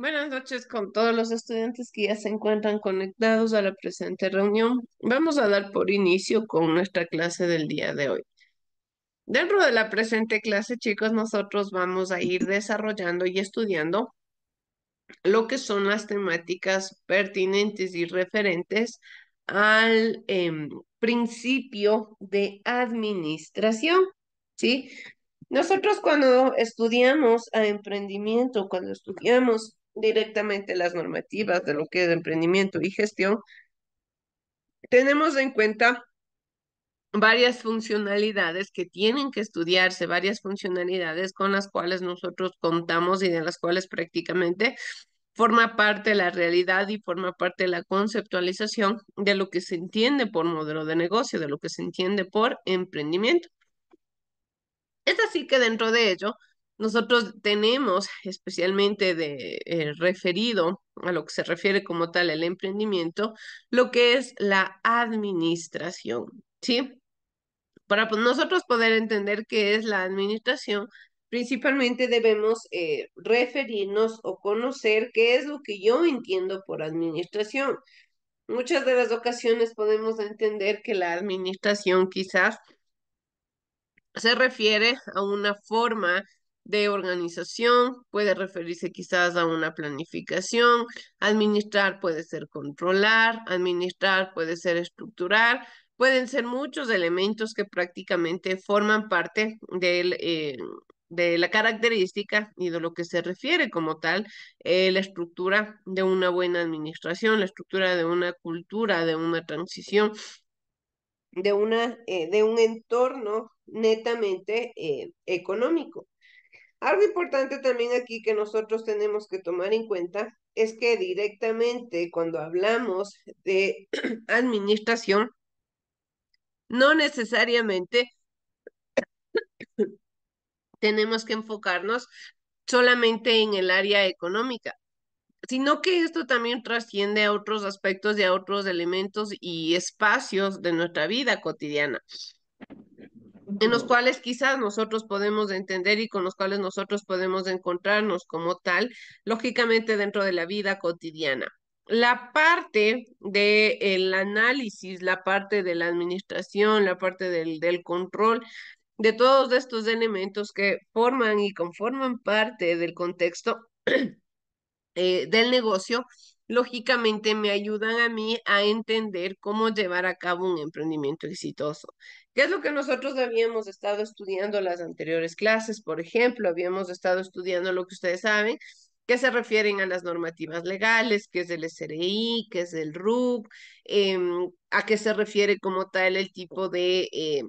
Buenas noches con todos los estudiantes que ya se encuentran conectados a la presente reunión. Vamos a dar por inicio con nuestra clase del día de hoy. Dentro de la presente clase, chicos, nosotros vamos a ir desarrollando y estudiando lo que son las temáticas pertinentes y referentes al principio de administración, ¿sí? Nosotros cuando estudiamos a emprendimiento, cuando estudiamos directamente las normativas de lo que es emprendimiento y gestión, tenemos en cuenta varias funcionalidades que tienen que estudiarse, varias funcionalidades con las cuales nosotros contamos y de las cuales prácticamente forma parte de la realidad y forma parte de la conceptualización de lo que se entiende por modelo de negocio, de lo que se entiende por emprendimiento. Es así que dentro de ello, nosotros tenemos especialmente referido a lo que se refiere como tal el emprendimiento, lo que es la administración, ¿sí? Para nosotros poder entender qué es la administración, principalmente debemos referirnos o conocer qué es lo que yo entiendo por administración. Muchas de las ocasiones podemos entender que la administración quizás se refiere a una forma de organización, puede referirse quizás a una planificación, administrar puede ser controlar, administrar puede ser estructurar, pueden ser muchos elementos que prácticamente forman parte de la característica y de lo que se refiere como tal la estructura de una buena administración, la estructura de una cultura, de una transición de un entorno netamente económico. Algo importante también aquí que nosotros tenemos que tomar en cuenta es que directamente cuando hablamos de administración, no necesariamente tenemos que enfocarnos solamente en el área económica, sino que esto también trasciende a otros aspectos y a otros elementos y espacios de nuestra vida cotidiana, en los cuales quizás nosotros podemos entender y con los cuales nosotros podemos encontrarnos como tal, lógicamente dentro de la vida cotidiana. La parte del análisis, la parte de la administración, la parte del control de todos estos elementos que forman y conforman parte del contexto del negocio, lógicamente me ayudan a mí a entender cómo llevar a cabo un emprendimiento exitoso. ¿Qué es lo que nosotros habíamos estado estudiando en las anteriores clases? Por ejemplo, habíamos estado estudiando lo que ustedes saben, que se refieren a las normativas legales, qué es el SRI, qué es el RUC, a qué se refiere como tal el tipo de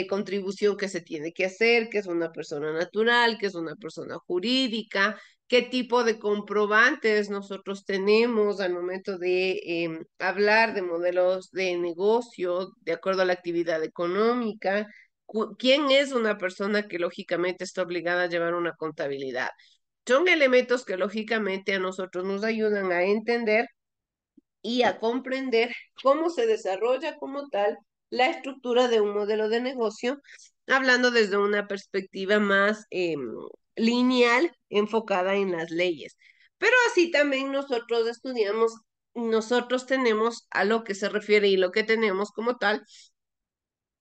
contribución que se tiene que hacer, que es una persona natural, que es una persona jurídica, qué tipo de comprobantes nosotros tenemos al momento de hablar de modelos de negocio de acuerdo a la actividad económica, quién es una persona que lógicamente está obligada a llevar una contabilidad. Son elementos que lógicamente a nosotros nos ayudan a entender y a comprender cómo se desarrolla como tal la estructura de un modelo de negocio, hablando desde una perspectiva más lineal, enfocada en las leyes. Pero así también nosotros estudiamos, nosotros tenemos a lo que se refiere y lo que tenemos como tal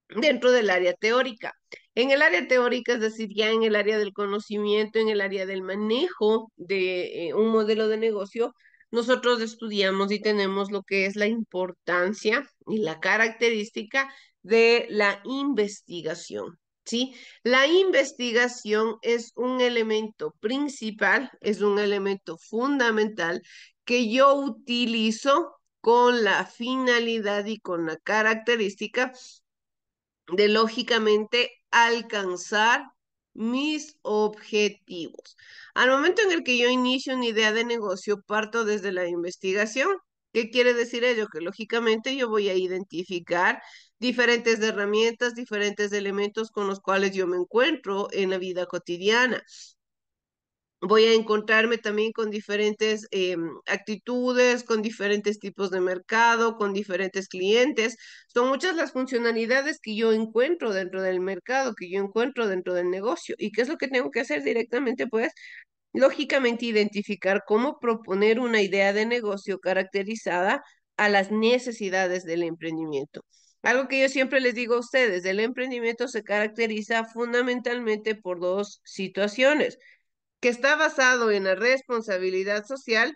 dentro del área teórica. En el área teórica, es decir, ya en el área del conocimiento, en el área del manejo de un modelo de negocio, nosotros estudiamos y tenemos lo que es la importancia y la característica de la investigación. ¿Sí? La investigación es un elemento principal, es un elemento fundamental que yo utilizo con la finalidad y con la característica de lógicamente alcanzar mis objetivos. Al momento en el que yo inicio una idea de negocio, parto desde la investigación. ¿Qué quiere decir ello? Que lógicamente yo voy a identificar diferentes herramientas, diferentes elementos con los cuales yo me encuentro en la vida cotidiana. Voy a encontrarme también con diferentes actitudes, con diferentes tipos de mercado, con diferentes clientes. Son muchas las funcionalidades que yo encuentro dentro del mercado, que yo encuentro dentro del negocio. ¿Y qué es lo que tengo que hacer directamente? Pues lógicamente identificar cómo proponer una idea de negocio caracterizada a las necesidades del emprendimiento. Algo que yo siempre les digo a ustedes, el emprendimiento se caracteriza fundamentalmente por dos situaciones, que está basado en la responsabilidad social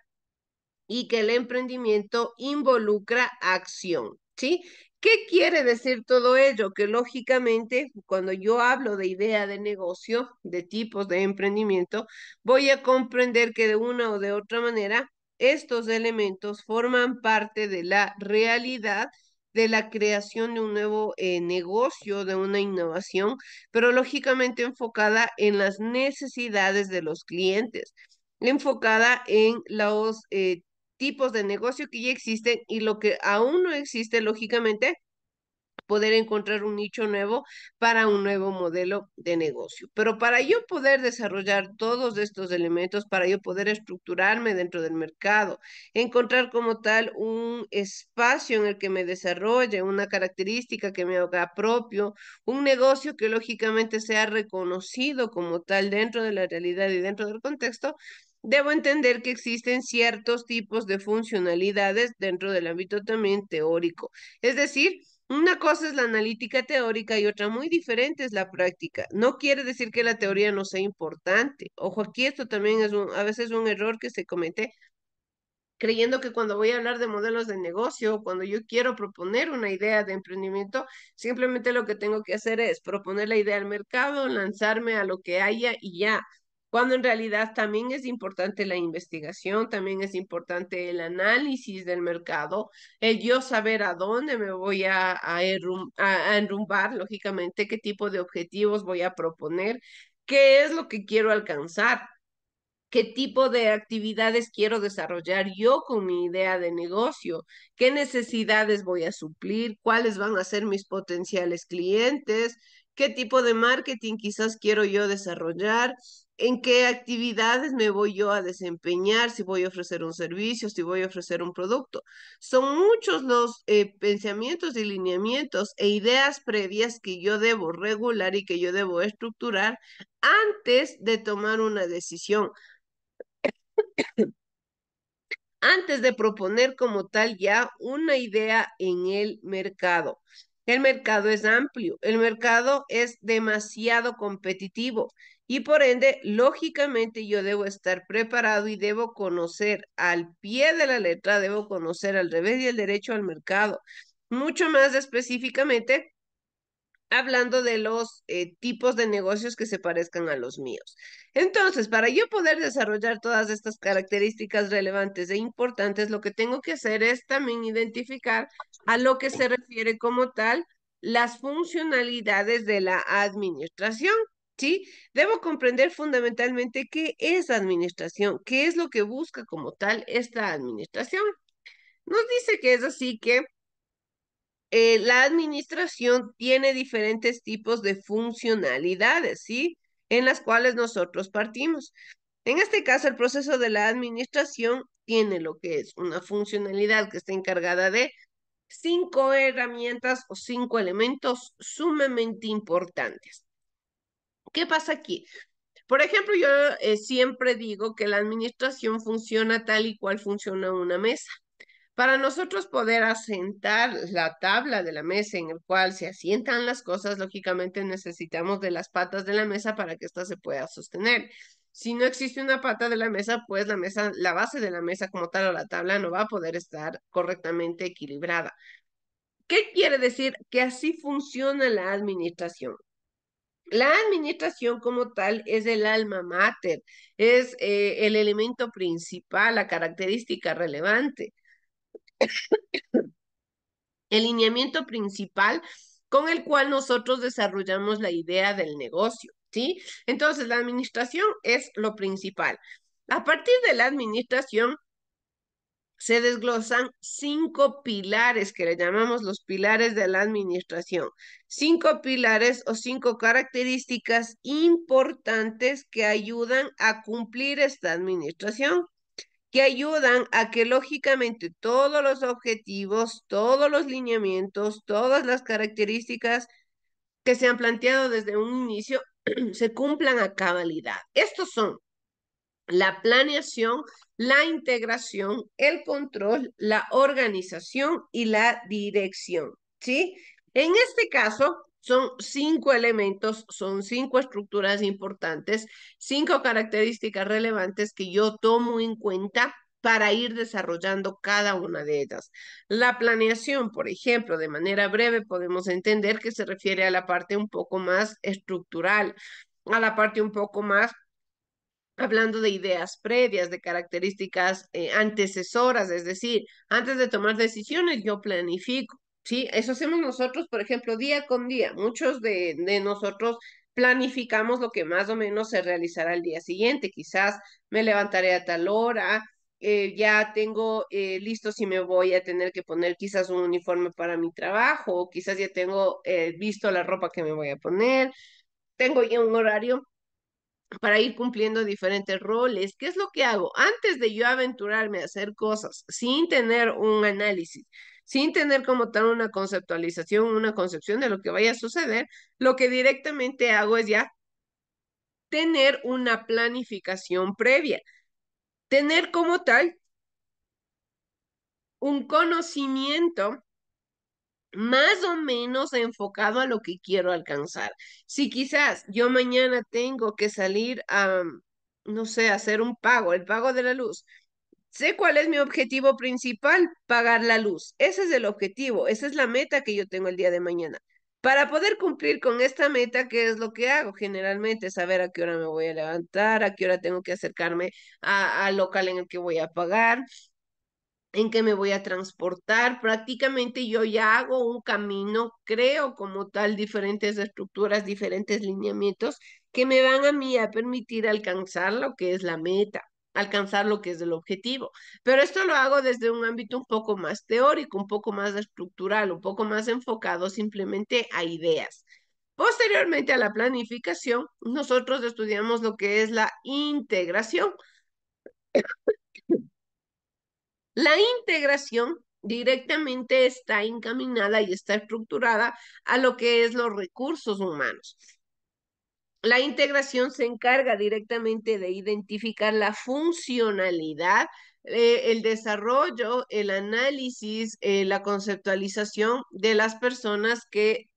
y que el emprendimiento involucra acción, ¿sí? ¿Qué quiere decir todo ello? Que lógicamente, cuando yo hablo de idea de negocio, de tipos de emprendimiento, voy a comprender que de una o de otra manera, estos elementos forman parte de la realidad de la creación de un nuevo negocio, de una innovación, pero lógicamente enfocada en las necesidades de los clientes, enfocada en los tipos de negocio que ya existen y lo que aún no existe, lógicamente, poder encontrar un nicho nuevo para un nuevo modelo de negocio. Pero para yo poder desarrollar todos estos elementos, para yo poder estructurarme dentro del mercado, encontrar como tal un espacio en el que me desarrolle, una característica que me haga propio, un negocio que lógicamente sea reconocido como tal dentro de la realidad y dentro del contexto, debo entender que existen ciertos tipos de funcionalidades dentro del ámbito también teórico. Es decir, una cosa es la analítica teórica y otra muy diferente es la práctica. No quiere decir que la teoría no sea importante. Ojo, aquí esto también es a veces un error que se comete creyendo que cuando voy a hablar de modelos de negocio, cuando yo quiero proponer una idea de emprendimiento, simplemente lo que tengo que hacer es proponer la idea al mercado, lanzarme a lo que haya y ya. Cuando en realidad también es importante la investigación, también es importante el análisis del mercado, el yo saber a dónde me voy a enrumbar, lógicamente, qué tipo de objetivos voy a proponer, qué es lo que quiero alcanzar, qué tipo de actividades quiero desarrollar yo con mi idea de negocio, qué necesidades voy a suplir, cuáles van a ser mis potenciales clientes, qué tipo de marketing quizás quiero yo desarrollar, en qué actividades me voy yo a desempeñar, si voy a ofrecer un servicio, si voy a ofrecer un producto. Son muchos los pensamientos y lineamientos e ideas previas que yo debo regular y que yo debo estructurar antes de tomar una decisión, antes de proponer como tal ya una idea en el mercado. El mercado es amplio, el mercado es demasiado competitivo y por ende, lógicamente yo debo estar preparado y debo conocer al pie de la letra, debo conocer al revés y al derecho al mercado. Mucho más específicamente, hablando de los tipos de negocios que se parezcan a los míos. Entonces, para yo poder desarrollar todas estas características relevantes e importantes, lo que tengo que hacer es también identificar a lo que se refiere como tal las funcionalidades de la administración. ¿Sí? Debo comprender fundamentalmente qué es administración, qué es lo que busca como tal esta administración. Nos dice que es así que la administración tiene diferentes tipos de funcionalidades, ¿sí? En las cuales nosotros partimos. En este caso, el proceso de la administración tiene lo que es una funcionalidad que está encargada de 5 herramientas o 5 elementos sumamente importantes. ¿Qué pasa aquí? Por ejemplo, yo siempre digo que la administración funciona tal y cual funciona una mesa. Para nosotros poder asentar la tabla de la mesa en el cual se asientan las cosas, lógicamente necesitamos de las patas de la mesa para que ésta se pueda sostener. Si no existe una pata de la mesa, pues la mesa, la base de la mesa como tal o la tabla no va a poder estar correctamente equilibrada. ¿Qué quiere decir? Que así funciona la administración. La administración como tal es el alma mater, es el elemento principal, la característica relevante, el lineamiento principal con el cual nosotros desarrollamos la idea del negocio, ¿sí? Entonces, la administración es lo principal. A partir de la administración se desglosan 5 pilares que le llamamos los pilares de la administración. 5 pilares o 5 características importantes que ayudan a cumplir esta administración, que ayudan a que lógicamente todos los objetivos, todos los lineamientos, todas las características que se han planteado desde un inicio se cumplan a cabalidad. Estos son la planeación, la integración, el control, la organización y la dirección, ¿sí? En este caso, son 5 elementos, son 5 estructuras importantes, 5 características relevantes que yo tomo en cuenta para ir desarrollando cada una de ellas. La planeación, por ejemplo, de manera breve podemos entender que se refiere a la parte un poco más estructural, a la parte un poco más hablando de ideas previas, de características antecesoras, es decir, antes de tomar decisiones yo planifico, ¿sí? Eso hacemos nosotros, por ejemplo, día con día. Muchos de nosotros planificamos lo que más o menos se realizará el día siguiente. Quizás me levantaré a tal hora, ya tengo listo si me voy a tener que poner quizás un uniforme para mi trabajo, o quizás ya tengo visto la ropa que me voy a poner, tengo ya un horario para ir cumpliendo diferentes roles. ¿Qué es lo que hago? Antes de yo aventurarme a hacer cosas sin tener un análisis, sin tener como tal una conceptualización, una concepción de lo que vaya a suceder, lo que directamente hago es ya tener una planificación previa, tener como tal un conocimiento más o menos enfocado a lo que quiero alcanzar. Si quizás yo mañana tengo que salir a, no sé, hacer un pago, el pago de la luz. Sé cuál es mi objetivo principal, pagar la luz. Ese es el objetivo, esa es la meta que yo tengo el día de mañana. Para poder cumplir con esta meta, ¿qué es lo que hago? Generalmente saber a qué hora me voy a levantar, a qué hora tengo que acercarme al local en el que voy a pagar, en que me voy a transportar. Prácticamente yo ya hago un camino, creo como tal diferentes estructuras, diferentes lineamientos que me van a mí a permitir alcanzar lo que es la meta, alcanzar lo que es el objetivo. Pero esto lo hago desde un ámbito un poco más teórico, un poco más estructural, un poco más enfocado simplemente a ideas. Posteriormente a la planificación, nosotros estudiamos lo que es la integración. La integración directamente está encaminada y está estructurada a lo que es los recursos humanos. La integración se encarga directamente de identificar la funcionalidad, el desarrollo, el análisis, la conceptualización de las personas que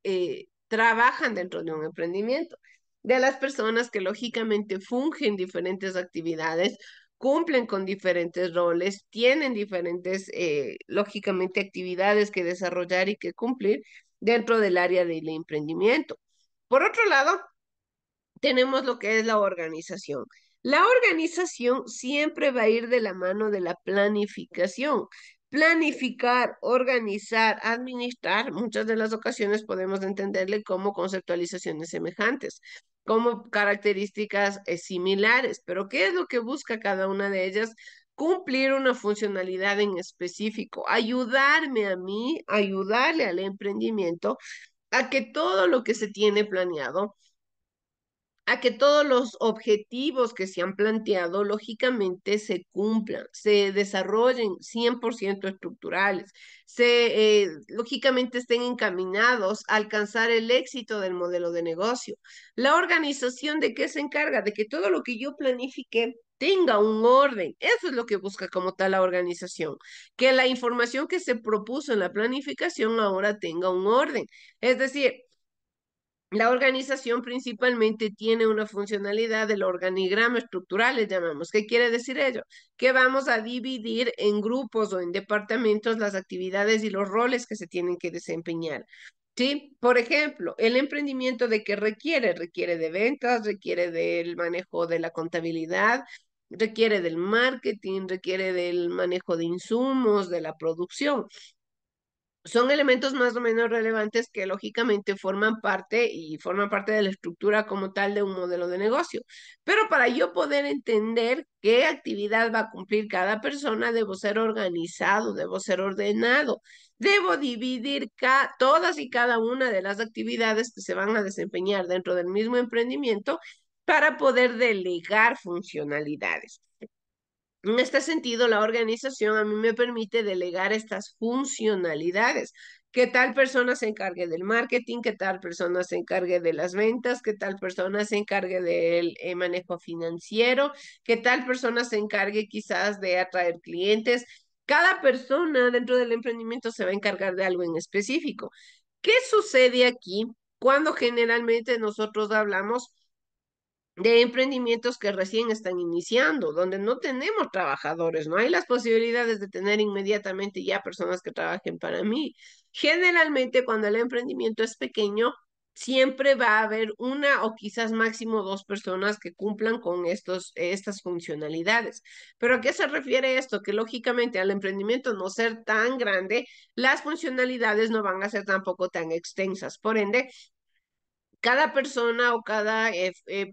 trabajan dentro de un emprendimiento, de las personas que lógicamente fungen diferentes actividades, cumplen con diferentes roles, tienen diferentes, lógicamente, actividades que desarrollar y que cumplir dentro del área del emprendimiento. Por otro lado, tenemos lo que es la organización. La organización siempre va a ir de la mano de la planificación. Planificar, organizar, administrar, muchas de las ocasiones podemos entenderle como conceptualizaciones semejantes, como características similares, pero ¿qué es lo que busca cada una de ellas? Cumplir una funcionalidad en específico, ayudarme a mí, ayudarle al emprendimiento a que todo lo que se tiene planeado, a que todos los objetivos que se han planteado lógicamente se cumplan, se desarrollen 100% estructurales, lógicamente estén encaminados a alcanzar el éxito del modelo de negocio. La organización, ¿de qué se encarga? De que todo lo que yo planifique tenga un orden. Eso es lo que busca como tal la organización, que la información que se propuso en la planificación ahora tenga un orden. Es decir, la organización principalmente tiene una funcionalidad del organigrama estructural, le llamamos. ¿Qué quiere decir ello? Que vamos a dividir en grupos o en departamentos las actividades y los roles que se tienen que desempeñar. ¿Sí? Por ejemplo, el emprendimiento de qué requiere, requiere de ventas, requiere del manejo de la contabilidad, requiere del marketing, requiere del manejo de insumos, de la producción. Son elementos más o menos relevantes que lógicamente forman parte de la estructura como tal de un modelo de negocio. Pero para yo poder entender qué actividad va a cumplir cada persona, debo ser organizado, debo ser ordenado, debo dividir todas y cada una de las actividades que se van a desempeñar dentro del mismo emprendimiento para poder delegar funcionalidades. En este sentido, la organización a mí me permite delegar estas funcionalidades. que tal persona se encargue del marketing, que tal persona se encargue de las ventas, que tal persona se encargue del manejo financiero, que tal persona se encargue quizás de atraer clientes. Cada persona dentro del emprendimiento se va a encargar de algo en específico. ¿Qué sucede aquí cuando generalmente nosotros hablamos de emprendimientos que recién están iniciando, donde no tenemos trabajadores, no hay las posibilidades de tener inmediatamente ya personas que trabajen para mí? Generalmente cuando el emprendimiento es pequeño, siempre va a haber una o quizás máximo dos personas que cumplan con estas funcionalidades. ¿Pero a qué se refiere esto? Que lógicamente al emprendimiento no ser tan grande, las funcionalidades no van a ser tampoco tan extensas. Por ende, cada persona o cada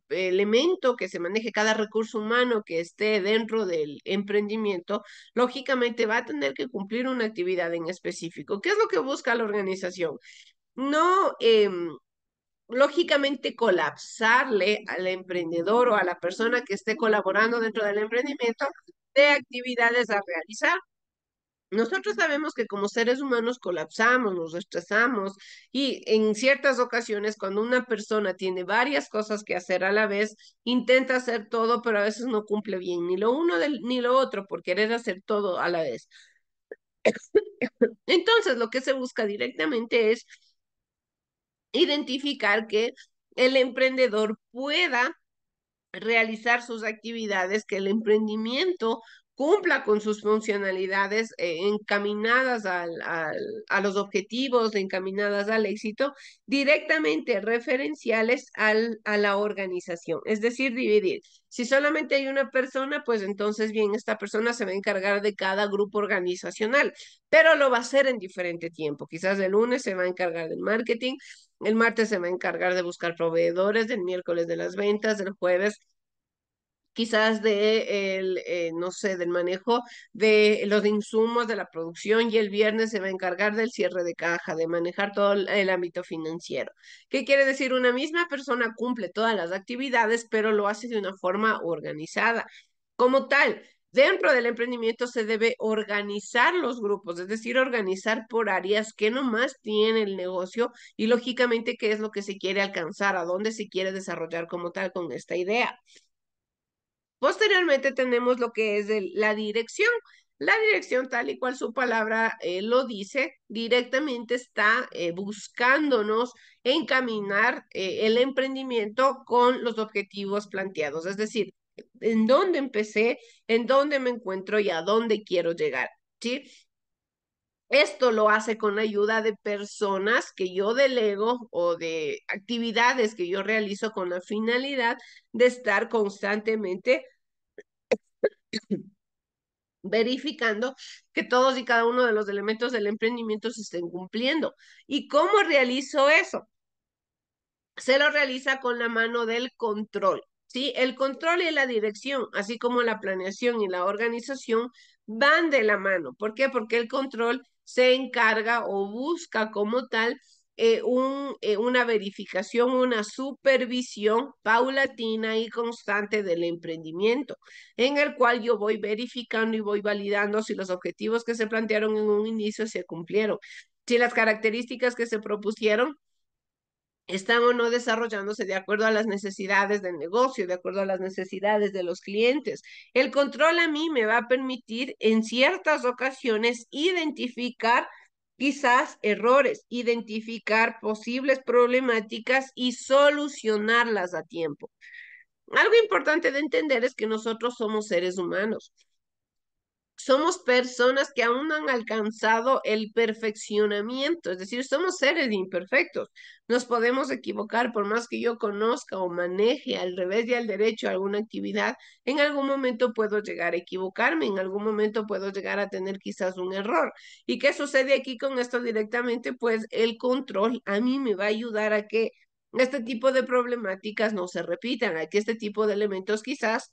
elemento que se maneje, cada recurso humano que esté dentro del emprendimiento, lógicamente va a tener que cumplir una actividad en específico. ¿Qué es lo que busca la organización? No, lógicamente, colapsarle al emprendedor o a la persona que esté colaborando dentro del emprendimiento de actividades a realizar. Nosotros sabemos que como seres humanos colapsamos, nos estresamos y en ciertas ocasiones cuando una persona tiene varias cosas que hacer a la vez, intenta hacer todo, pero a veces no cumple bien ni lo uno ni lo otro por querer hacer todo a la vez. Entonces, lo que se busca directamente es identificar que el emprendedor pueda realizar sus actividades, que el emprendimiento cumpla con sus funcionalidades encaminadas a los objetivos, encaminadas al éxito, directamente referenciales a la organización. Es decir, dividir. Si solamente hay una persona, pues entonces bien, esta persona se va a encargar de cada grupo organizacional, pero lo va a hacer en diferente tiempo. Quizás el lunes se va a encargar del marketing, el martes se va a encargar de buscar proveedores, el miércoles de las ventas, el jueves quizás de no sé, del manejo de los insumos de la producción y el viernes se va a encargar del cierre de caja, de manejar todo el ámbito financiero. ¿Qué quiere decir? Una misma persona cumple todas las actividades, pero lo hace de una forma organizada. Como tal, dentro del emprendimiento se debe organizar los grupos, es decir, organizar por áreas que nomás tiene el negocio y lógicamente qué es lo que se quiere alcanzar, a dónde se quiere desarrollar como tal con esta idea. Posteriormente tenemos lo que es la dirección. La dirección, tal y cual su palabra lo dice, directamente está buscándonos encaminar el emprendimiento con los objetivos planteados. Es decir, en dónde empecé, en dónde me encuentro y a dónde quiero llegar. ¿Sí? Esto lo hace con la ayuda de personas que yo delego o de actividades que yo realizo con la finalidad de estar constantemente verificando que todos y cada uno de los elementos del emprendimiento se estén cumpliendo. ¿Y cómo realizo eso? Se lo realiza con la mano del control, ¿sí? El control y la dirección, así como la planeación y la organización, van de la mano. ¿Por qué? Porque el control se encarga o busca como tal una verificación, una supervisión paulatina y constante del emprendimiento, en el cual yo voy verificando y voy validando si los objetivos que se plantearon en un inicio se cumplieron, si las características que se propusieron están o no desarrollándose de acuerdo a las necesidades del negocio, de acuerdo a las necesidades de los clientes. El control a mí me va a permitir en ciertas ocasiones identificar quizás errores, identificar posibles problemáticas y solucionarlas a tiempo. Algo importante de entender es que nosotros somos seres humanos. Somos personas que aún no han alcanzado el perfeccionamiento, es decir, somos seres imperfectos. Nos podemos equivocar por más que yo conozca o maneje al revés y al derecho alguna actividad. En algún momento puedo llegar a equivocarme, en algún momento puedo llegar a tener quizás un error. ¿Y qué sucede aquí con esto directamente? Pues el control a mí me va a ayudar a que este tipo de problemáticas no se repitan, a que este tipo de elementos quizás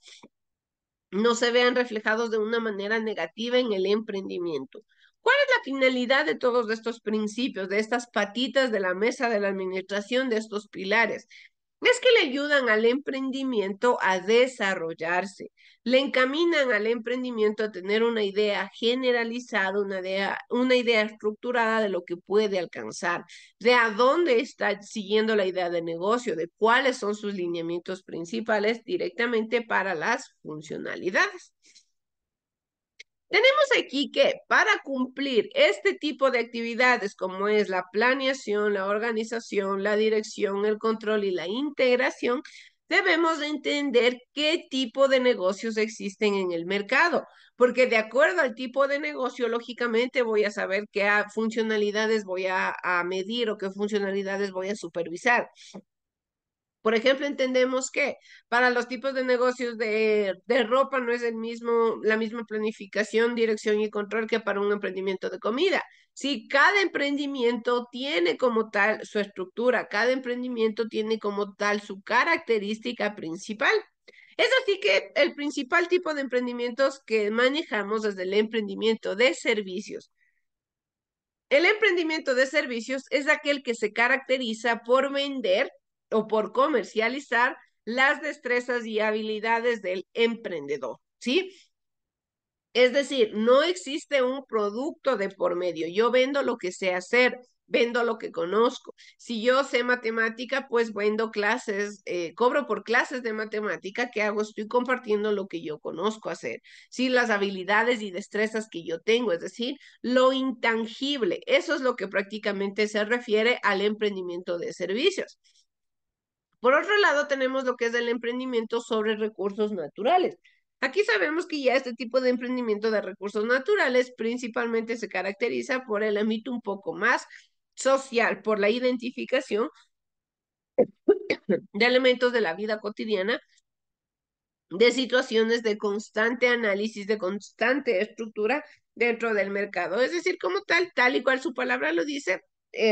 no se vean reflejados de una manera negativa en el emprendimiento. ¿Cuál es la finalidad de todos estos principios, de estas patitas de la mesa de la administración, de estos pilares? Es que le ayudan al emprendimiento a desarrollarse, le encaminan al emprendimiento a tener una idea generalizada, una idea estructurada de lo que puede alcanzar, de a dónde está siguiendo la idea de negocio, de cuáles son sus lineamientos principales directamente para las funcionalidades. Tenemos aquí que para cumplir este tipo de actividades como es la planeación, la organización, la dirección, el control y la integración, debemos de entender qué tipo de negocios existen en el mercado, porque de acuerdo al tipo de negocio, lógicamente voy a saber qué funcionalidades voy a medir o qué funcionalidades voy a supervisar. Por ejemplo, entendemos que para los tipos de negocios de ropa no es la misma planificación, dirección y control que para un emprendimiento de comida. Sí, cada emprendimiento tiene como tal su estructura, cada emprendimiento tiene como tal su característica principal. Es así que el principal tipo de emprendimientos que manejamos es el emprendimiento de servicios. El emprendimiento de servicios es aquel que se caracteriza por vender o por comercializar las destrezas y habilidades del emprendedor, ¿sí? Es decir, no existe un producto de por medio. Yo vendo lo que sé hacer, vendo lo que conozco. Si yo sé matemática, pues vendo clases, cobro por clases de matemática. ¿Qué hago? Estoy compartiendo lo que yo conozco hacer. Sí, las habilidades y destrezas que yo tengo, es decir, lo intangible. Eso es lo que prácticamente se refiere al emprendimiento de servicios. Por otro lado, tenemos lo que es el emprendimiento sobre recursos naturales. Aquí sabemos que ya este tipo de emprendimiento de recursos naturales principalmente se caracteriza por el ámbito un poco más social, por la identificación de elementos de la vida cotidiana, de situaciones de constante análisis, de constante estructura dentro del mercado. Es decir, como tal y cual su palabra lo dice,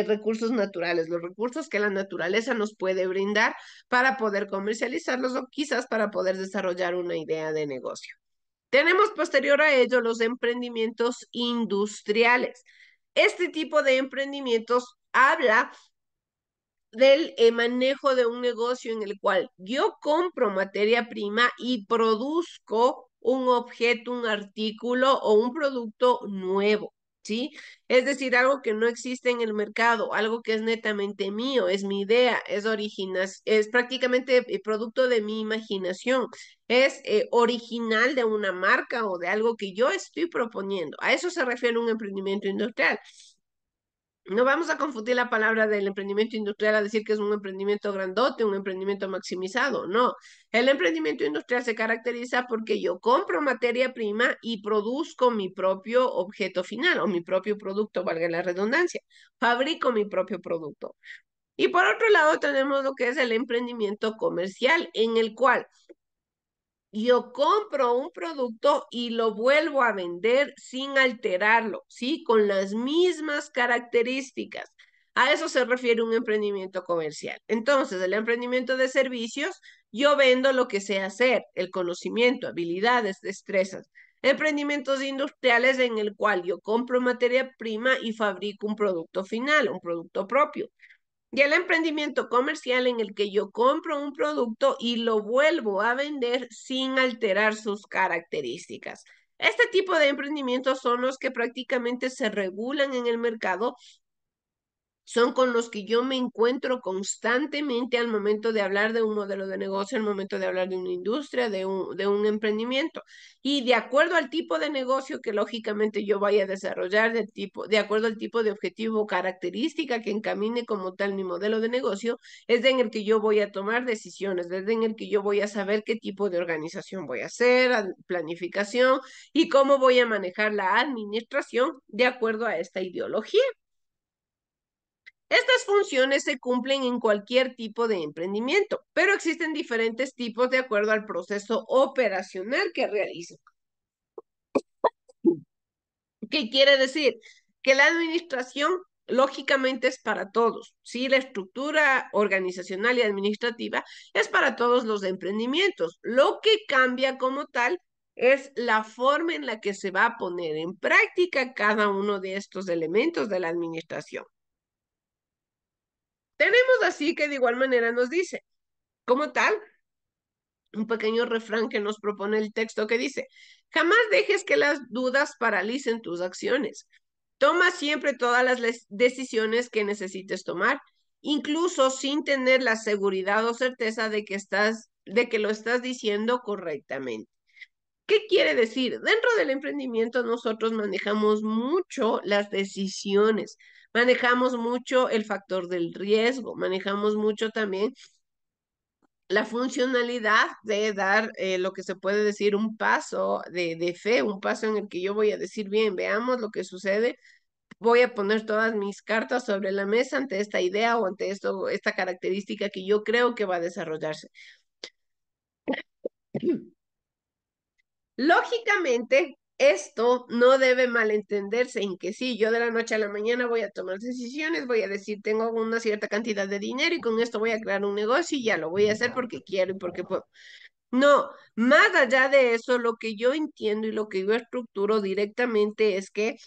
recursos naturales, los recursos que la naturaleza nos puede brindar para poder comercializarlos o quizás para poder desarrollar una idea de negocio. Tenemos posterior a ello los emprendimientos industriales. Este tipo de emprendimientos habla del manejo de un negocio en el cual yo compro materia prima y produzco un objeto, un artículo o un producto nuevo, ¿sí? Es decir, algo que no existe en el mercado, algo que es netamente mío, es mi idea, es prácticamente producto de mi imaginación, es original de una marca o de algo que yo estoy proponiendo. A eso se refiere un emprendimiento industrial. No vamos a confundir la palabra del emprendimiento industrial a decir que es un emprendimiento grandote, un emprendimiento maximizado. No, el emprendimiento industrial se caracteriza porque yo compro materia prima y produzco mi propio objeto final o mi propio producto, valga la redundancia. Fabrico mi propio producto. Y por otro lado tenemos lo que es el emprendimiento comercial, en el cual yo compro un producto y lo vuelvo a vender sin alterarlo, ¿sí? Con las mismas características. A eso se refiere un emprendimiento comercial. Entonces, el emprendimiento de servicios, yo vendo lo que sé hacer, el conocimiento, habilidades, destrezas. Emprendimientos industriales en el cual yo compro materia prima y fabrico un producto final, un producto propio. Y el emprendimiento comercial en el que yo compro un producto y lo vuelvo a vender sin alterar sus características. Este tipo de emprendimientos son los que prácticamente se regulan en el mercado, son con los que yo me encuentro constantemente al momento de hablar de un modelo de negocio, al momento de hablar de una industria, de un emprendimiento. Y de acuerdo al tipo de negocio que lógicamente yo vaya a desarrollar, de acuerdo al tipo de objetivo o característica que encamine como tal mi modelo de negocio, es en el que yo voy a tomar decisiones, es en el que yo voy a saber qué tipo de organización voy a hacer, planificación y cómo voy a manejar la administración de acuerdo a esta ideología. Estas funciones se cumplen en cualquier tipo de emprendimiento, pero existen diferentes tipos de acuerdo al proceso operacional que realizan. ¿Qué quiere decir? Que la administración lógicamente es para todos, ¿sí? La estructura organizacional y administrativa es para todos los emprendimientos. Lo que cambia como tal es la forma en la que se va a poner en práctica cada uno de estos elementos de la administración. Tenemos así que de igual manera nos dice, Como tal, un pequeño refrán que nos propone el texto que dice, jamás dejes que las dudas paralicen tus acciones. Toma siempre todas las decisiones que necesites tomar, incluso sin tener la seguridad o certeza de que lo estás diciendo correctamente. ¿Qué quiere decir? Dentro del emprendimiento nosotros manejamos mucho las decisiones, manejamos mucho el factor del riesgo, manejamos mucho también la funcionalidad de dar lo que se puede decir un paso de fe, un paso en el que yo voy a decir, bien, veamos lo que sucede, voy a poner todas mis cartas sobre la mesa ante esta idea o ante esto, esta característica que yo creo que va a desarrollarse. Lógicamente, esto no debe malentenderse en que sí, yo de la noche a la mañana voy a tomar decisiones, voy a decir, tengo una cierta cantidad de dinero y con esto voy a crear un negocio y ya lo voy a hacer porque quiero y porque puedo. No, más allá de eso, lo que yo entiendo y lo que yo estructuro directamente es que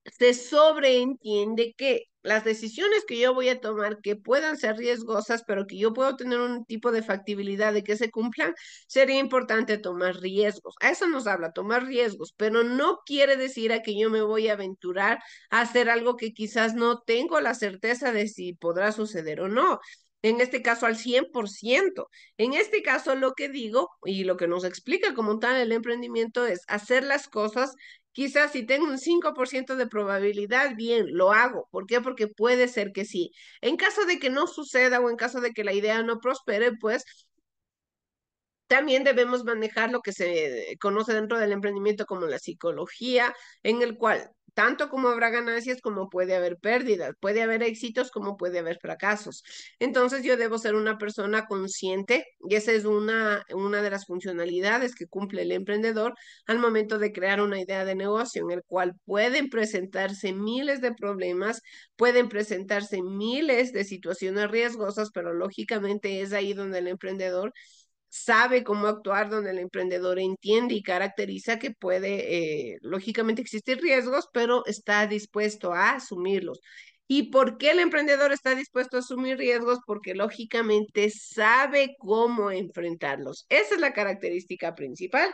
se sobreentiende que las decisiones que yo voy a tomar, que puedan ser riesgosas, pero que yo puedo tener un tipo de factibilidad de que se cumplan, sería importante tomar riesgos. A eso nos habla, tomar riesgos, pero no quiere decir a que yo me voy a aventurar a hacer algo que quizás no tengo la certeza de si podrá suceder o no. En este caso, al 100%. En este caso, lo que digo y lo que nos explica como tal el emprendimiento es hacer las cosas. Quizás si tengo un 5% de probabilidad, bien, lo hago. ¿Por qué? Porque puede ser que sí. En caso de que no suceda o en caso de que la idea no prospere, pues también debemos manejar lo que se conoce dentro del emprendimiento como la psicología, en el cual tanto como habrá ganancias como puede haber pérdidas, puede haber éxitos como puede haber fracasos. Entonces yo debo ser una persona consciente y esa es una de las funcionalidades que cumple el emprendedor al momento de crear una idea de negocio en el cual pueden presentarse miles de problemas, pueden presentarse miles de situaciones riesgosas, pero lógicamente es ahí donde el emprendedor sabe cómo actuar, donde el emprendedor entiende y caracteriza que puede, lógicamente, existir riesgos, pero está dispuesto a asumirlos. ¿Y por qué el emprendedor está dispuesto a asumir riesgos? Porque lógicamente sabe cómo enfrentarlos. Esa es la característica principal.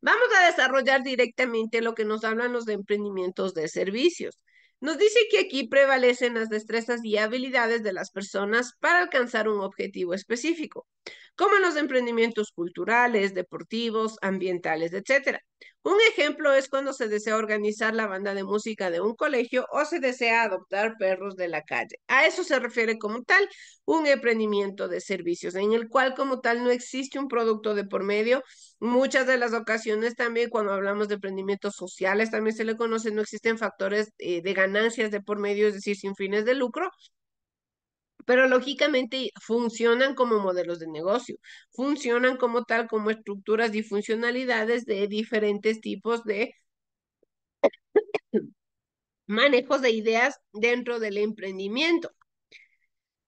Vamos a desarrollar directamente lo que nos hablan los de emprendimientos de servicios. Nos dice que aquí prevalecen las destrezas y habilidades de las personas para alcanzar un objetivo específico, como en los emprendimientos culturales, deportivos, ambientales, etcétera. Un ejemplo es cuando se desea organizar la banda de música de un colegio o se desea adoptar perros de la calle. A eso se refiere como tal un emprendimiento de servicios, en el cual como tal no existe un producto de por medio. Muchas de las ocasiones también cuando hablamos de emprendimientos sociales, también se le conoce, no existen factores de ganancias de por medio, es decir, sin fines de lucro, pero lógicamente funcionan como modelos de negocio, funcionan como tal, como estructuras y funcionalidades de diferentes tipos de manejos de ideas dentro del emprendimiento.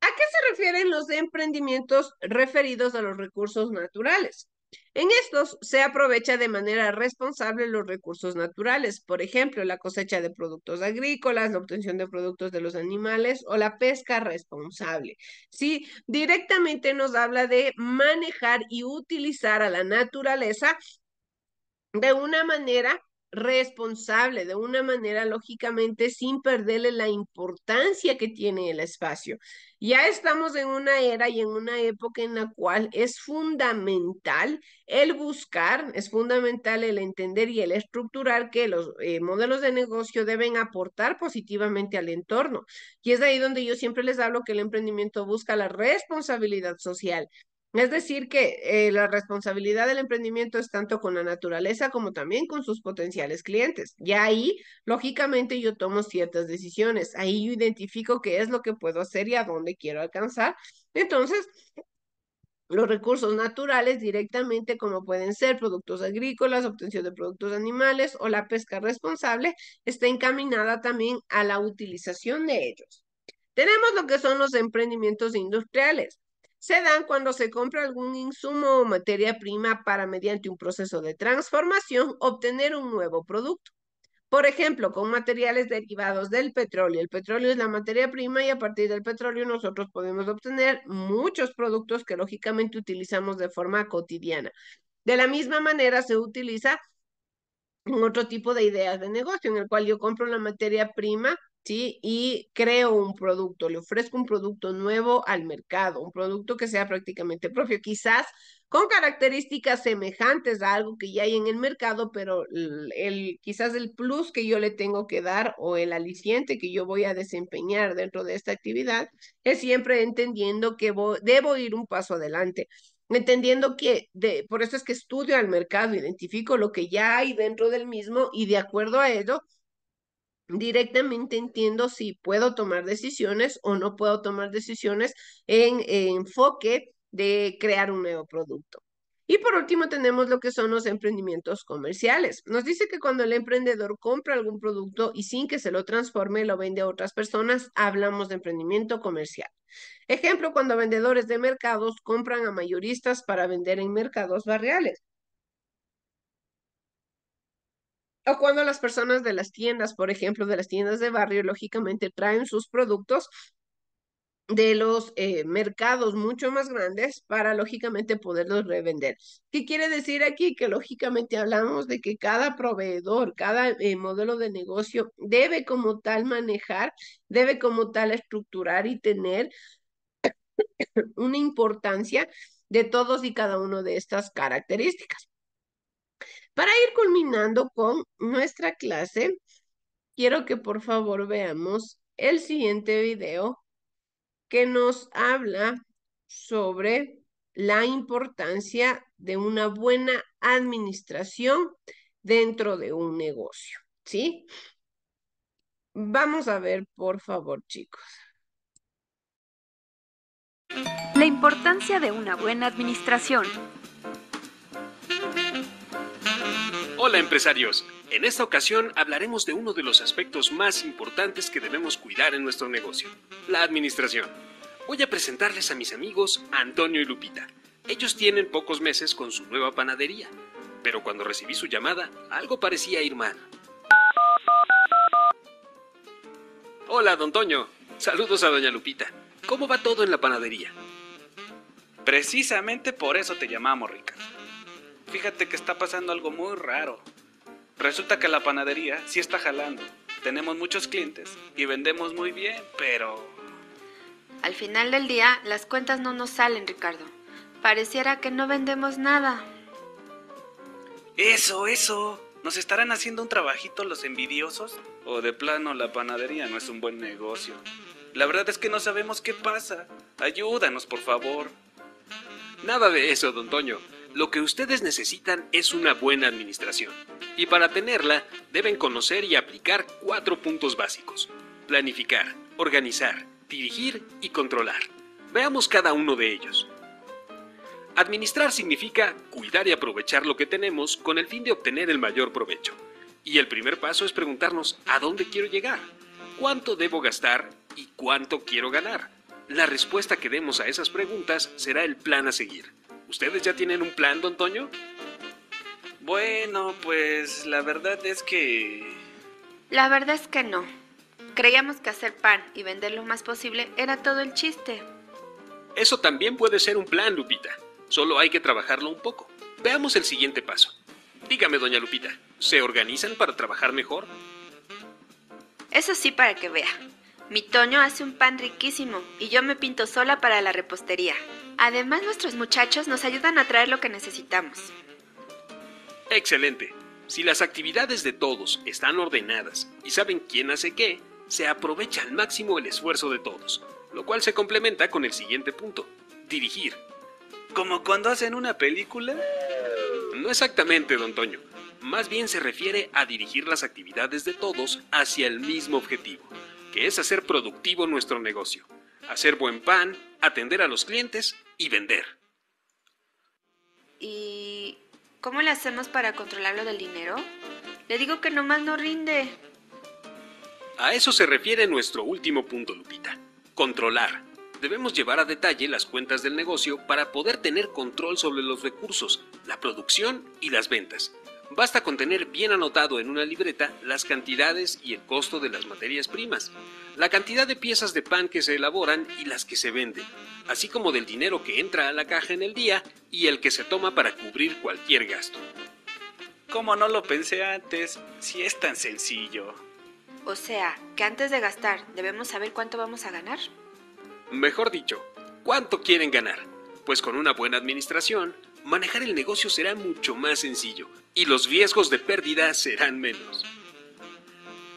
¿A qué se refieren los emprendimientos referidos a los recursos naturales? En estos se aprovecha de manera responsable los recursos naturales, por ejemplo, la cosecha de productos agrícolas, la obtención de productos de los animales o la pesca responsable. Sí, directamente nos habla de manejar y utilizar a la naturaleza de una manera responsable, de una manera lógicamente sin perderle la importancia que tiene el espacio. Ya estamos en una era y en una época en la cual es fundamental el buscar, es fundamental el entender y el estructurar que los modelos de negocio deben aportar positivamente al entorno. Y es ahí donde yo siempre les hablo que el emprendimiento busca la responsabilidad social. Es decir, que la responsabilidad del emprendimiento es tanto con la naturaleza como también con sus potenciales clientes. Y ahí, lógicamente, yo tomo ciertas decisiones. Ahí yo identifico qué es lo que puedo hacer y a dónde quiero alcanzar. Entonces, los recursos naturales directamente, como pueden ser productos agrícolas, obtención de productos animales o la pesca responsable, está encaminada también a la utilización de ellos. Tenemos lo que son los emprendimientos industriales. Se dan cuando se compra algún insumo o materia prima para, mediante un proceso de transformación, obtener un nuevo producto. Por ejemplo, con materiales derivados del petróleo. El petróleo es la materia prima y a partir del petróleo nosotros podemos obtener muchos productos que lógicamente utilizamos de forma cotidiana. De la misma manera se utiliza un otro tipo de ideas de negocio en el cual yo compro la materia prima, ¿sí? Y creo un producto, le ofrezco un producto nuevo al mercado, un producto que sea prácticamente propio, quizás con características semejantes a algo que ya hay en el mercado, pero quizás el plus que yo le tengo que dar o el aliciente que yo voy a desempeñar dentro de esta actividad es siempre entendiendo que debo ir un paso adelante entendiendo que por eso es que estudio al mercado, identifico lo que ya hay dentro del mismo y de acuerdo a ello, directamente entiendo si puedo tomar decisiones o no puedo tomar decisiones en enfoque de crear un nuevo producto. Y por último tenemos lo que son los emprendimientos comerciales. Nos dice que cuando el emprendedor compra algún producto y sin que se lo transforme, lo vende a otras personas, hablamos de emprendimiento comercial. Ejemplo, cuando vendedores de mercados compran a mayoristas para vender en mercados barriales. O cuando las personas de las tiendas, por ejemplo, de las tiendas de barrio, lógicamente traen sus productos de los mercados mucho más grandes para lógicamente poderlos revender. ¿Qué quiere decir aquí? Que lógicamente hablamos de que cada proveedor, cada modelo de negocio debe como tal manejar, debe como tal estructurar y tener una importancia de todos y cada uno de estas características. Para ir culminando con nuestra clase, quiero que por favor veamos el siguiente video que nos habla sobre la importancia de una buena administración dentro de un negocio, ¿sí? Vamos a ver, por favor, chicos. La importancia de una buena administración. Hola empresarios, en esta ocasión hablaremos de uno de los aspectos más importantes que debemos cuidar en nuestro negocio, la administración. Voy a presentarles a mis amigos Antonio y Lupita. Ellos tienen pocos meses con su nueva panadería, pero cuando recibí su llamada, algo parecía ir mal. Hola, don Toño. Saludos a doña Lupita. ¿Cómo va todo en la panadería? Precisamente por eso te llamamos, Ricardo. Fíjate que está pasando algo muy raro. Resulta que la panadería sí está jalando. Tenemos muchos clientes y vendemos muy bien, pero... Al final del día, las cuentas no nos salen, Ricardo. Pareciera que no vendemos nada. Eso. ¿Nos estarán haciendo un trabajito los envidiosos? ¿O de plano la panadería no es un buen negocio? La verdad es que no sabemos qué pasa. Ayúdanos, por favor. Nada de eso, don Toño. Lo que ustedes necesitan es una buena administración. Y para tenerla, deben conocer y aplicar 4 puntos básicos: planificar, organizar, dirigir y controlar. Veamos cada uno de ellos. Administrar significa cuidar y aprovechar lo que tenemos con el fin de obtener el mayor provecho. Y el primer paso es preguntarnos ¿a dónde quiero llegar? ¿Cuánto debo gastar y cuánto quiero ganar? La respuesta que demos a esas preguntas será el plan a seguir. ¿Ustedes ya tienen un plan, don Toño? Bueno, pues la verdad es que... La verdad es que no. Creíamos que hacer pan y vender lo más posible era todo el chiste. Eso también puede ser un plan, Lupita. Solo hay que trabajarlo un poco. Veamos el siguiente paso. Dígame, doña Lupita, ¿se organizan para trabajar mejor? Eso sí, para que vea. Mi Toño hace un pan riquísimo y yo me pinto sola para la repostería. Además, nuestros muchachos nos ayudan a traer lo que necesitamos. Excelente. Si las actividades de todos están ordenadas y saben quién hace qué, se aprovecha al máximo el esfuerzo de todos, lo cual se complementa con el siguiente punto: dirigir. ¿Como cuando hacen una película? No exactamente, don Toño. Más bien se refiere a dirigir las actividades de todos hacia el mismo objetivo, que es hacer productivo nuestro negocio, hacer buen pan, atender a los clientes y vender. ¿Y cómo le hacemos para controlar lo del dinero? Le digo que nomás no rinde. A eso se refiere nuestro último punto, Lupita: controlar. Debemos llevar a detalle las cuentas del negocio para poder tener control sobre los recursos, la producción y las ventas. Basta con tener bien anotado en una libreta las cantidades y el costo de las materias primas, la cantidad de piezas de pan que se elaboran y las que se venden, así como del dinero que entra a la caja en el día y el que se toma para cubrir cualquier gasto. ¿Cómo no lo pensé antes? Si es tan sencillo. O sea, que antes de gastar debemos saber cuánto vamos a ganar. Mejor dicho, ¿cuánto quieren ganar? Pues con una buena administración, manejar el negocio será mucho más sencillo y los riesgos de pérdida serán menos.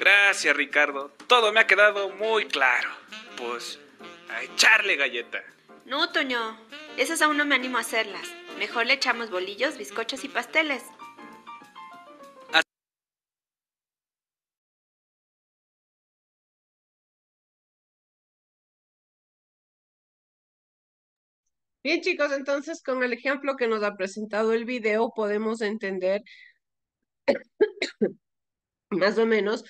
Gracias, Ricardo. Todo me ha quedado muy claro. Pues, a echarle galleta. No, Toño, esas aún no me animo a hacerlas. Mejor le echamos bolillos, bizcochos y pasteles. Bien, chicos, entonces con el ejemplo que nos ha presentado el video podemos entender más o menos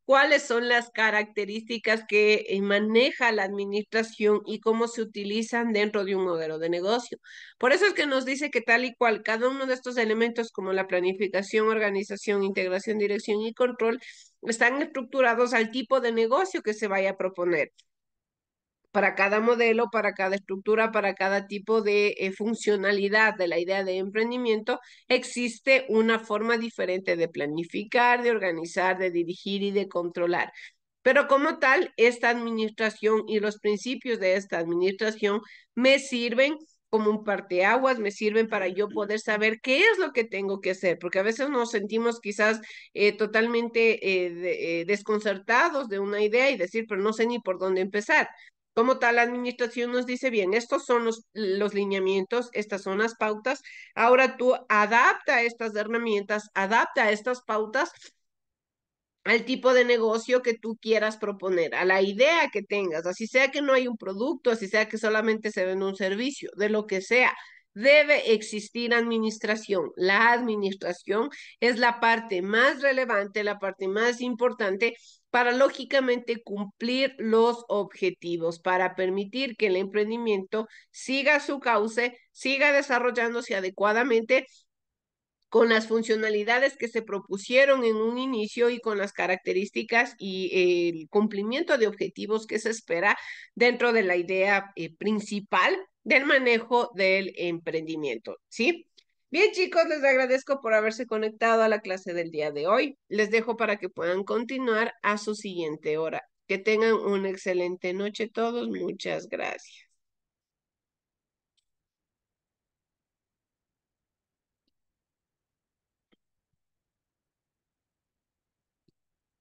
cuáles son las características que maneja la administración y cómo se utilizan dentro de un modelo de negocio. Por eso es que nos dice que tal y cual cada uno de estos elementos como la planificación, organización, integración, dirección y control están estructurados al tipo de negocio que se vaya a proponer para cada modelo, para cada estructura, para cada tipo de funcionalidad de la idea de emprendimiento, existe una forma diferente de planificar, de organizar, de dirigir y de controlar. Pero como tal, esta administración y los principios de esta administración me sirven como un parteaguas, me sirven para yo poder saber qué es lo que tengo que hacer, porque a veces nos sentimos quizás totalmente desconcertados de una idea y decir, pero no sé ni por dónde empezar. Como tal, la administración nos dice, bien, estos son los lineamientos, estas son las pautas. Ahora tú adapta estas herramientas, adapta estas pautas al tipo de negocio que tú quieras proponer, a la idea que tengas, así sea que no hay un producto, así sea que solamente se vende un servicio, de lo que sea. Debe existir administración. La administración es la parte más relevante, la parte más importante para lógicamente cumplir los objetivos, para permitir que el emprendimiento siga su cauce, siga desarrollándose adecuadamente con las funcionalidades que se propusieron en un inicio y con las características y el cumplimiento de objetivos que se espera dentro de la idea principal del manejo del emprendimiento, ¿sí? Bien, chicos, les agradezco por haberse conectado a la clase del día de hoy. Les dejo para que puedan continuar a su siguiente hora. Que tengan una excelente noche todos. Muchas gracias.